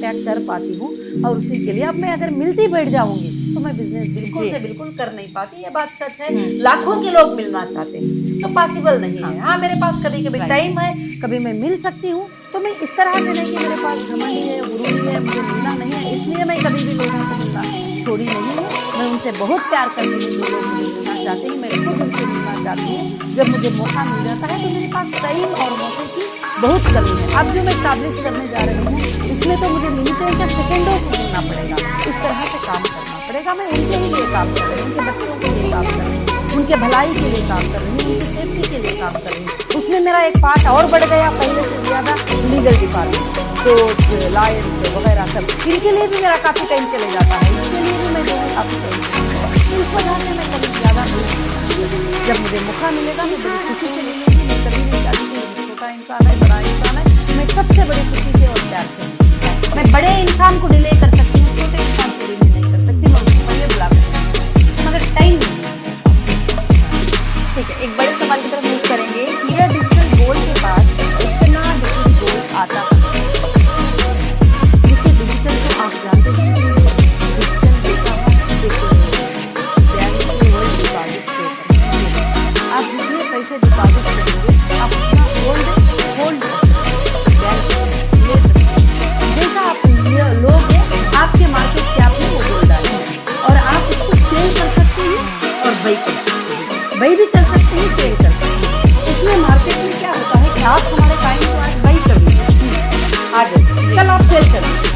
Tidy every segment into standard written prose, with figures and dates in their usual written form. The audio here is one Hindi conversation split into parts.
कांटेक्ट कर पाती हूँ, और उसी के लिए अब मैं अगर मिलती बैठ जाऊंगी तो मैं बिजनेस बिल्कुल से बिल्कुल कर नहीं पाती। ये बात सच है। लाखों के लोग मिलना चाहते हैं तो पॉसिबल नहीं है। हाँ, मेरे पास कभी कभी टाइम है, कभी मैं मिल सकती हूँ, तो मैं इस तरह से नहीं कि मेरे पास घमंडी है, गुरूरी है, मुझे मिलना नहीं है, इसलिए मैं कभी भी लोगों को मिलना छोड़ी नहीं हूँ। मैं उनसे बहुत प्यार करती हूँ जो लोग मुझे मिलना चाहते हैं, मैं खुद उनसे मिलना चाहती हूँ। जब मुझे मौका मिल जाता है तो मेरे पास टाइम और मौके की बहुत कमी है। अब जो मैं स्टैब्लिश करने जा रही हूँ इसमें तो मुझे मिनटों या सेकेंडों को मिलना पड़ेगा, इस तरह से काम करना पड़ेगा। मैं उनके ही लिए काम कर रही हूँ, उनके बच्चों के लिए काम कर रही हूँ, उनके भलाई के लिए काम कर रही हूँ, उनकी सेफ्टी के लिए काम कर रही हूँ। उसमें मेरा एक पार्ट और बढ़ गया पहले से ज़्यादा, लीगल डिपार्टमेंट, कोर्ट, लॉयर्स वगैरह सब, इनके लिए भी मेरा काफ़ी टाइम चले जाता है, इसके लिए भी मैं जो है काफ़ी टाइम चलेगा। तो इस वजह से मैं कभी ज़्यादा जब मुझे मौका मिलेगा मैं बड़ी खुशी से मिलूंगी। मैं कभी नहीं चाहती कि छोटा इंसान है, बड़ा इंसान है, मैं सबसे बड़ी खुशी से और प्यार से मैं बड़े इंसान को डिले कर सकती हूँ, छोटे इंसान को डिले नहीं कर सकती। मैं उसको पहले बुला सकती हूँ मगर टाइम नहीं। ठीक है, एक बड़े सवाल की तरफ मूव करेंगे। हीरा डिजिटल गोल्ड के पास इतना डिजिटल गोल्ड आता है, जिससे डिजिटल को आप जानते हैं कि आप जितने पैसे डिपॉजिट करेंगे आप उतना होल्ड ले सकते हैं। जैसा आप लोगे आपके मार्केट कैप में वो गोल्ड आएगा और आप उसको सेल कर सकते हैं और बाई कर सकते हैं, बाई भी कर सकते हैं, सेल कर सकते हैं। इसमें मार्केट में क्या होता है कि आप हमारे टाइम को आज बाई कर लीजिए, आज कल आप सेल कर लीजिए,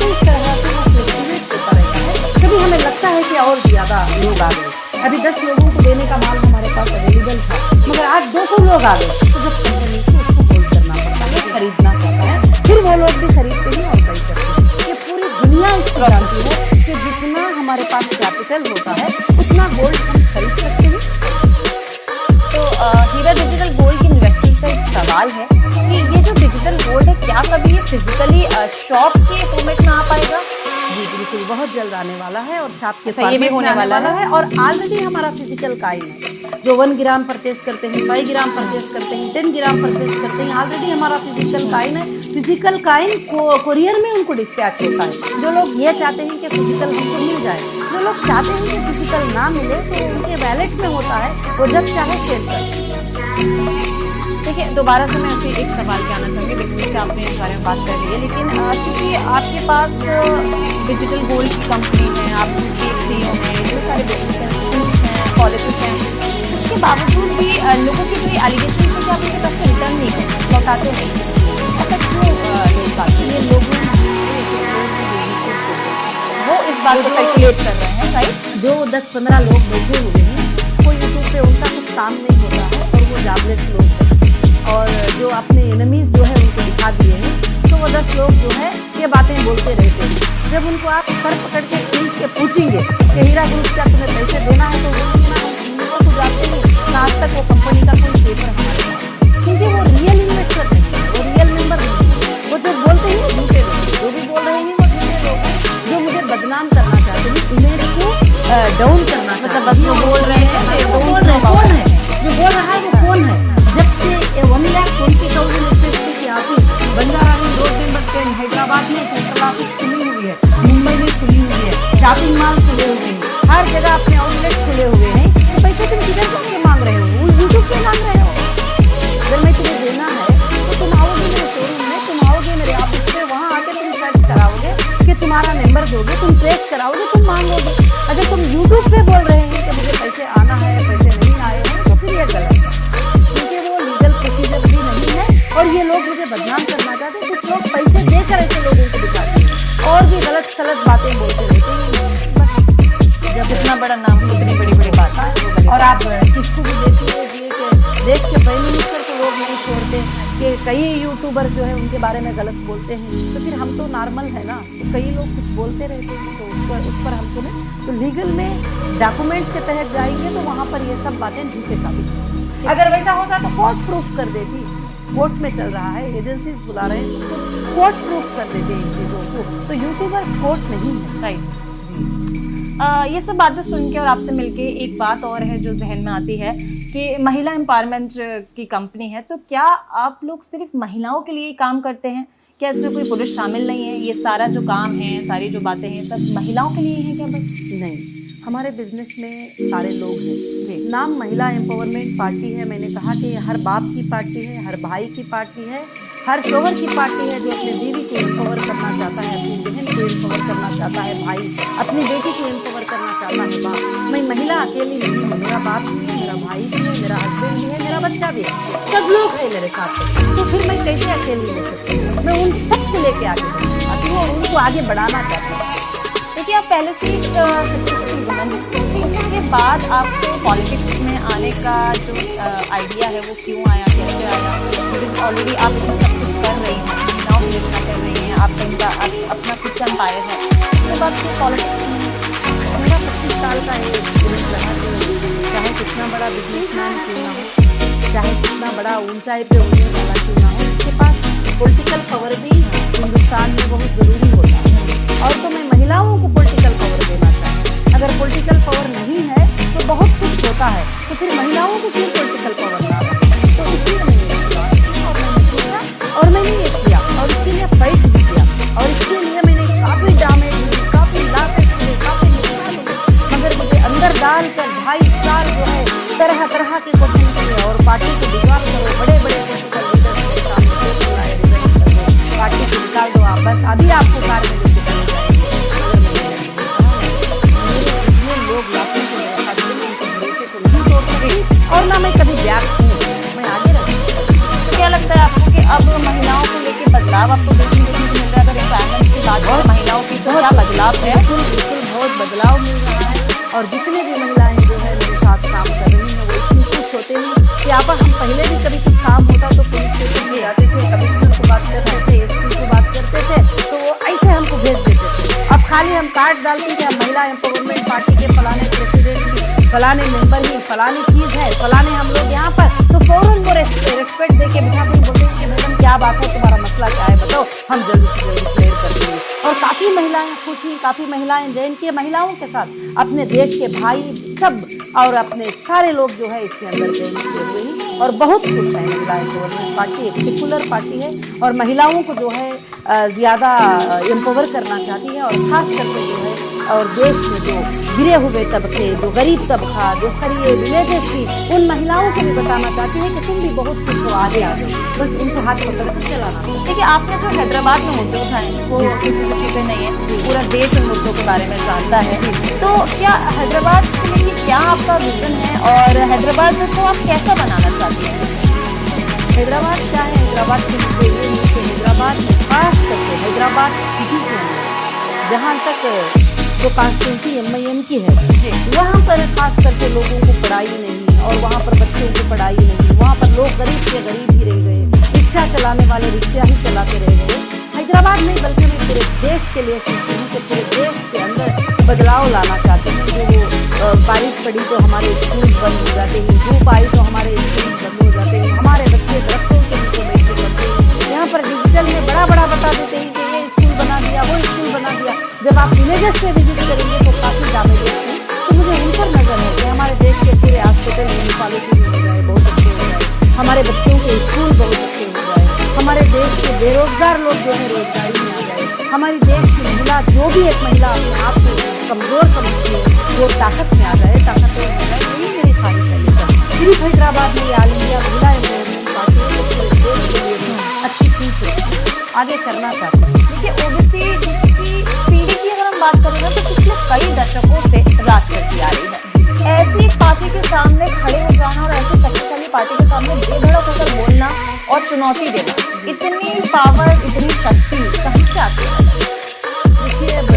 तो इस तरह से वो फ्लक्चुएट होता रहता है। कभी हमें लगता है कि और ज़्यादा लोग आ गए, अभी 10 लोगों को देने का माल हमारे पास अवेलेबल था मगर आज 200 लोग आ गए, तो जब कंपनी को उसको होल्ड करना पड़ता है, खरीदना चाहता है, फिर वो लोग भी खरीदते हैं और बाई करते हैं। ये पूरी दुनिया इस तरह की है कि जितना हमारे पास कैपिटल होता है उतना गोल्ड हम खरीद सकते हैं। तो हीरा डिजिटल गोल्ड की इन्वेस्टमेंट का एक सवाल है कि ये जो डिजिटल गोल्ड है क्या कभी ये फिजिकली शॉप के फॉर्मेट में आ पाएगा? जी बिल्कुल, बहुत जल्द आने वाला है और छाप के ये भी होने वाला है। और ऑलरेडी हमारा फिजिकल काइन है, जो 1 ग्राम परचेज करते हैं, 5 ग्राम परचेज करते हैं, 10 ग्राम परचेज करते हैं, ऑलरेडी हमारा फिजिकल काइन है। फिजिकल काइन कोरियर में उनको डिस्पैच होता है। जो लोग ये चाहते हैं कि फिजिकल हमको मिल जाए, जो लोग चाहते हैं कि फिजिकल ना मिले तो उनके वैलेट में होता है, वो जब चाहे सेल कर। देखिए, दोबारा से मैं ऐसे एक सवाल के आना चाहूँगी, देखने से आपने इस बारे में बात कर ली है, लेकिन क्योंकि आपके पास डिजिटल गोल्ड की कंपनी है, आप उनके CEO हैं, जो सारे बिजनेस हैं, कॉलेजेस हैं, उसके बावजूद भी लोगों के कोई एलिगेशन है कि आप उनके पास रिटर्न नहीं करते, लौटाते नहीं, ऐसा क्यों लोग बात ये लोग वो इस बात को कैलकुलेट कर रहे हैं, राइट? जो 10-15 लोग बैठे हुए हैं, वो यूट्यूब पे उनका कुछ काम नहीं होता है और वो जॉबलेस लोग हैं, और जो अपने एनिमीज जो है उनको दिखा दिए हैं, तो वो 10 लोग जो है ये बातें बोलते रहते हैं। जब उनको आप सर पकड़ के खींच के पूछेंगे कि हीरा ग्रुप क्या तुम्हें पैसे देना है, तो वो तो जाते हैं ना, आज तक वो कंपनी का कोई पेपर हमारे पास, क्योंकि वो रियल इन्वेस्टर नहीं है, वो रियल मेंबर नहीं है। वो जो बोलते हैं वो झूठे लोग, जो भी बोल रहे हैं वो झूठे लोग हैं, जो मुझे बदनाम करना चाहते हैं, इमेज को डाउन करना, मतलब बस वो बोल रहे हैं, वो बोल रहे हैं कौन है, जो बोल रहा है वो कौन है। जब से 1,20,000 SSP की ऑफिस बंजारा हिल रोड नंबर 10 हैदराबाद में सेंट्रल ऑफिस खुली हुई है, मुंबई में खुली हुई है, शॉपिंग मॉल खुले हुए हैं, हर जगह अपने आउटलेट खुले हुए हैं, तो पैसे तुम किधर से मांग रहे हो? उस यूट्यूब से मांग रहे हो? अगर मैं तुम्हें देना है तो तुम आओगे मेरे शोरूम में, तुम आओगे मेरे ऑफिस में, वहाँ आके तुम सर्च कराओगे कि तुम्हारा नंबर दोगे, तुम ट्रेस कराओगे, तुम मांगोगे। अगर तुम यूट्यूब पे बोल रहे हैं कि मुझे पैसे आना है, पैसे नहीं आए हैं, तो फिर ये गलत है, क्योंकि वो लीगल प्रोसीजर भी नहीं है और ये लोग मुझे बदनाम करना चाहते हैं। कुछ लोग पैसे देकर ऐसे लोगों को दिखाते हैं और भी गलत सलत बातें बोलते रहते हैं। बस जब इतना बड़ा नाम, इतनी बड़ी बड़ी बात है, और आप किसको भी देखिए कि देख के प्राइम मिनिस्टर को लोग नहीं छोड़ते कि कई यूट्यूबर जो है उनके बारे में गलत बोलते हैं, तो फिर हम तो नॉर्मल है ना, तो कई लोग कुछ बोलते रहते हैं, तो उस पर हमको नहीं, तो लीगल में डॉक्यूमेंट्स के तहत जाएंगे तो वहाँ पर ये सब बातें झूठे साबित होंगी। अगर वैसा होता तो कोर्ट प्रूफ कर देती, कोर्ट में चल रहा है, एजेंसीज बुला रहे हैं, तो कोर्ट प्रूफ कर देते इन चीज़ों को, तो यूट्यूबर्स कोर्ट नहीं है, राइट? ये सब बातें सुन के और आपसे मिलके एक बात और है जो जहन में आती है कि महिला एम्पावरमेंट की कंपनी है, तो क्या आप लोग सिर्फ महिलाओं के लिए काम करते हैं क्या इसमें कोई पुरुष शामिल नहीं है? ये सारा जो काम है, सारी जो बातें हैं, सब महिलाओं के लिए हैं क्या बस? नहीं, हमारे बिजनेस में सारे लोग हैं जी। नाम महिला एम्पावरमेंट पार्टी है। मैंने कहा कि हर बाप की पार्टी है, हर भाई की पार्टी है, हर शोहर की पार्टी है जो अपने बीवी को एम्पावर करना चाहता है, अपनी बहन को एम्पावर करना चाहता है, भाई अपनी बेटी को एम्पावर करना चाहता है, बाप। मैं महिला अकेली नहीं हूँ, मेरा बाप भी है, मेरा भाई भी है, मेरा हस्बैंड भी है, मेरा बच्चा भी है, सब लोग हैं मेरे साथ। तो फिर मैं कैसे अकेली हो सकती हूँ? मैं उन सबको लेके आगे बढ़ती हूँ और उनको आगे बढ़ाना चाहती हूँ। देखिए, आप पहले से सक्सेसफुल वुमन, उसके बाद आपको पॉलिटिक्स में आने का जो आइडिया है वो क्यों आया, कैसे आया? क्योंकि ऑलरेडी आप इतना सब कुछ कर रही हैं, महिलाओं के लिए इतना कर रही हैं, आपका इनका अपना कुछ एम्पायर है, उसके बाद फिर पॉलिटिक्स में मेरा 25 साल का एक्सपीरियंस रहा है। चाहे कितना बड़ा बिजनेसमैन क्यों ना हो, चाहे कितना बड़ा ऊंचाई पे उठने वाला क्यों ना हो, उसके पास पॉलिटिकल पावर भी हिंदुस्तान में बहुत ज़रूरी होता है। और तो मैं महिलाओं को पॉलिटिकल पावर देना चाहती हूँ। अगर पॉलिटिकल पावर नहीं है तो बहुत कुछ होता है, तो फिर महिलाओं को क्यों पॉलिटिकल पावर ना हो? तो इसलिए मैंने सोचा और मैंने ये किया और इसके लिए फाइट भी किया और इसके लिए मैंने काफ़ी डैमेज हुई, काफ़ी लापत हुए, काफ़ी नुकसान हुए, मगर मुझे अंदर डाल कर 2.5 साल जो है तरह तरह के क्वेश्चन किए और पार्टी को डिस्टर्ब करो, बड़े बड़े पॉलिटिकल लीडर्स के सामने बुलाए, रिजाइन कर दो, पार्टी को निकाल दो, आप बस अभी आपको कार में लेके चले जाएंगे। लोग लाखों को मेरे साथ मिले, उनके भरोसे को नहीं तोड़ सकती और ना मैं कभी ब्याग हूँ, मैं आगे रहती। तो क्या लगता है आपको कि अब महिलाओं को लेके बदलाव आपको देखने को मिल रहा है? अगर एम्पावरमेंट की बात करें महिलाओं की, तो क्या बदलाव है? बिल्कुल बहुत बदलाव मिल रहा है और जितने भी महिलाएं जो है मेरे साथ काम कर रही हैं वो इतनी खुश होते हैं कि आप हम पहले भी कभी कुछ काम होता तो पुलिस स्टेशन में जाते थे, कमिश्नर को बात करते थे, एसपी को बात करते थे, तो वो ऐसे हमको भेज देते थे। अब खाली हम कार्ड डालते थे, हम महिला एम्पावरमेंट पार्टी के फलाने प्रेसिडेंट की, फलाने मेंबर ही, फलानी चीज़ है, फलाने हम लोग यहाँ पर, तो फौरन वो रेस्पेक्ट दे के बिठा के बोलते हैं कि मैडम क्या बात है, तुम्हारा मसला क्या है, बताओ, हम जल्दी से जल्दी क्लियर कर देंगे। और काफ़ी महिलाएं खुश हुई, काफ़ी महिलाएं जैन की महिलाओं के साथ अपने देश के भाई सब और अपने सारे लोग जो है इसके अंदर जैन किए हुए हैं और बहुत खुश है। महिला एम्पावरमेंट पार्टी एक सेकुलर पार्टी है और महिलाओं को जो है ज़्यादा एम्पावर करना चाहती है और ख़ास करके जो है और देश में जो गिरे हुए तबके, जो गरीब तबका, जो सरिये विलेजेस थी, उन महिलाओं को भी बताना चाहती है कि तुम भी बहुत कुछ हो, आगे आ जाओ, बस उनको हाथ पकड़ कर चलाना। देखिए, आपने जो हैदराबाद में मुद्दे उठाए वो किसी से छुपे नहीं है, पूरा देश उन मुद्दों के बारे में जानता है। तो क्या हैदराबाद के लिए क्या आपका विजन है और हैदराबाद को आप कैसा बनाना चाहती हैं? हैदराबाद क्या है? हैदराबाद के मुद्दे ये हैं कि हैदराबाद में खास करके हैदराबाद सिटी के अंदर जहाँ तक जो कॉन्स्टिट्यूंसी MIM की है वहाँ पर खास करके लोगों को पढ़ाई नहीं और वहाँ पर बच्चों को पढ़ाई नहीं, वहाँ पर लोग गरीब से गरीब ही रह गए, रिक्शा चलाने वाले रिक्शा ही चलाते रह गए। हैदराबाद नहीं बल्कि मैं पूरे देश के लिए सोचती हूँ कि पूरे देश के अंदर बदलाव लाना चाहते हैं। जो बारिश पड़ी तो हमारे स्कूल बंद हो जाते हैं, धूप आई तो हमारे स्कूल बंद हो जाते हैं, हमारे बच्चे दरख्तों के नीचे बैठ के पढ़ते हैं। यहाँ पर डिजिटल में बड़ा बड़ा बता देते हैं कि ये स्कूल बना दिया, वो स्कूल बना दिया। जब आप विलेजेस पे विजिट करेंगे तो काफ़ी डैमेज हैं। तो मुझे इन पर नजर है कि हमारे देश के पूरे हॉस्पिटल म्यूनिसिपैलिटी में हो जाए, बहुत अच्छे हो जाए, हमारे बच्चों के स्कूल बहुत अच्छे हो जाए, हमारे देश के बेरोजगार लोग जो है रोजगारी में आ जाए, हमारी देश की महिला जो भी एक महिला अपने आप को कमजोर समझती है वो ताकत में आ जाए, ताकतवर हो जाए। यही मेरी ख्वाहिश है। लेकर सिर्फ हैदराबाद में ऑल इंडिया महिला एम्पावरमेंट पार्टी है तो पूरे देश के लिए अच्छी चीज़ आगे करना चाहती हूँ। देखिए, ओबीसी जिसकी पीढ़ी की अगर हम बात करें ना तो पिछले कई दशकों से राज करती आ रही है। ऐसी पार्टी के सामने खड़े हो जाना और ऐसी शक्तिशाली पार्टी के सामने बेधड़क होकर बोलना और चुनौती देना, इतनी पावर, इतनी शक्ति कहीं से आती है? देखिए, अब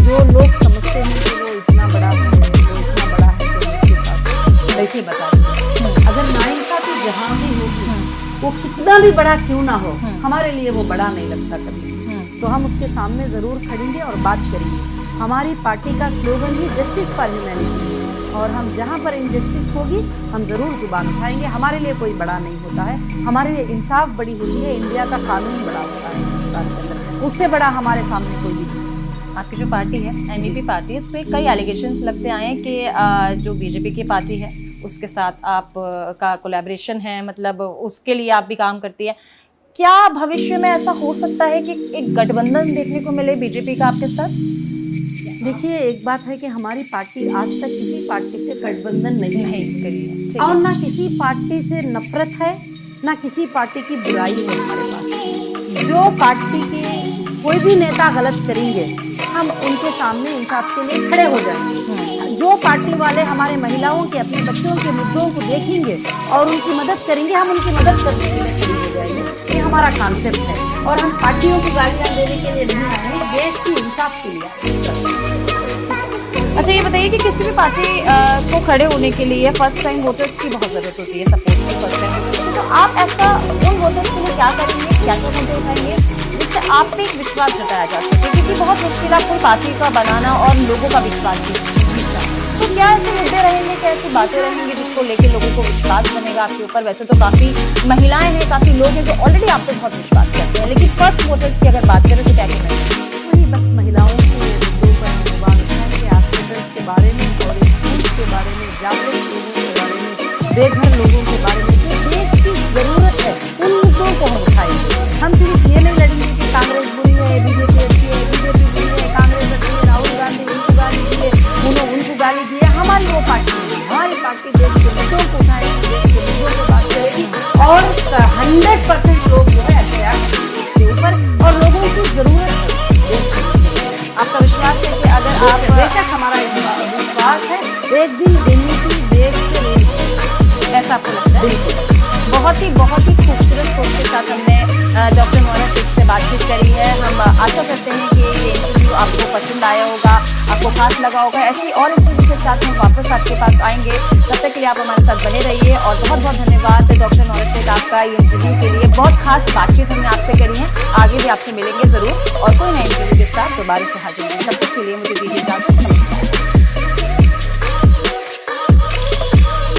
जो लोग समझते हैं कि वो इतना बड़ा है, वो इतना बड़ा है तो उसके साथ कैसे बता दें। अगर नाइंसाफी जहाँ भी होगी वो कितना भी बड़ा क्यों ना हो, हमारे लिए वो बड़ा नहीं लगता कभी। तो हम उसके सामने ज़रूर खड़ेंगे और बात करेंगे। हमारी पार्टी का slogan he justice for humanity और हम जहाँ पर इनजस्टिस होगी हम ज़रूर जुबान उठाएंगे। हमारे लिए कोई बड़ा नहीं होता है, हमारे लिए इंसाफ बड़ी होती है, इंडिया का कानून बड़ा होता है हिंदुस्तान के अंदर, उससे बड़ा हमारे सामने कोई भी नहीं। आपकी जो पार्टी है MEP पार्टी, इस पर कई एलिगेशंस लगते आए हैं कि जो BJP की पार्टी है उसके साथ आप का कोलैबोरेशन है, मतलब उसके लिए आप भी काम करती है। क्या भविष्य में ऐसा हो सकता है कि एक गठबंधन देखने को मिले बीजेपी का आपके साथ? देखिए, एक बात है कि हमारी पार्टी आज तक किसी पार्टी से गठबंधन नहीं करी है, ठीक और है। ना किसी पार्टी से नफरत है, ना किसी पार्टी की बुराई है हमारे पास। जो पार्टी के कोई भी नेता गलत करेंगे, हम उनके सामने इंसाफ के लिए खड़े हो जाएंगे। जो पार्टी वाले हमारे महिलाओं के, अपने बच्चों के मुद्दों को देखेंगे और उनकी मदद करेंगे, हम उनकी मदद करने के लिए खड़े हो जाएंगे। ये हमारा कॉन्सेप्ट है और हम पार्टियों को गालियां देने के लिए नहीं आए हैं, देश की इंसाफ के लिए। अच्छा, ये बताइए कि किसी भी पार्टी को खड़े होने के लिए फर्स्ट टाइम वोटर्स की बहुत जरूरत होती है, सपोर्ट की फर्स्ट टाइम। तो आप ऐसा उन वोटर्स के लिए क्या करेंगे, क्या क्या मुद्दे उठाएंगे जिससे आप पे एक विश्वास जताया जा सके, क्योंकि बहुत मुश्किल है कोई पार्टी का बनाना और लोगों का विश्वास जीतना। तो क्या ऐसे मुद्दे रहेंगे, क्या ऐसी बातें रहेंगी जिसको लेके लोगों को विश्वास बनेगा आपके ऊपर? वैसे तो काफी महिलाएं हैं, काफी लोग हैं जो ऑलरेडी आप पे बहुत विश्वास करते हैं, लेकिन फर्स्ट वोटर्स की अगर बात करें तो क्या कहना चाहिए? वही बस महिलाओं के मुद्दों पर हम बात करेंगे, हॉस्पिटल्स के बारे में और स्कूल के बारे में, जागरूक लोगों के बारे में, बेघर लोगों के बारे में, जो देश की जरूरत है उन मुद्दों को हम उठाएंगे। हम सिर्फ ये नहीं लड़ेंगे कि कांग्रेस बुरी है, बीजेपी अच्छी है, बीजेपी बुरी है, कांग्रेस अच्छी है, राहुल गांधी उनको गाली दिए, उनको गाली दिए। हमारी वो पार्टी नहीं, हमारी पार्टी देश के मुद्दों को उठाएगी, देश के मुद्दों पर बात करेगी और 100% लोग जो है अट्रैक्ट के ऊपर, और लोगों की जरूरत है। आपका विश्वास है कि अगर आप, बेशक हमारा विश्वास है, एक दिन दिल्ली की देश के लिए, ऐसा आपको लगता है? बिल्कुल। बहुत ही खूबसूरत सोच के साथ हमने डॉक्टर मोहरा शेख से बातचीत करी है। हम आशा करते हैं कि ये इंटरव्यू आपको पसंद आया होगा, आपको खास लगा होगा। ऐसी और इंटरव्यू के साथ हम वापस आपके पास आएंगे, तब तक के लिए आप हमारे साथ बने रहिए। और बहुत बहुत धन्यवाद डॉक्टर मोहरा शेख आपका ये इंटरव्यू के लिए। बहुत खास बातचीत हमने आपसे करी है, आगे भी आपसे मिलेंगे जरूर और कोई नए इंटरव्यू के साथ दोबारा से हाजिर होंगे। तब तक के लिए मुझे दीजिए इजाजत।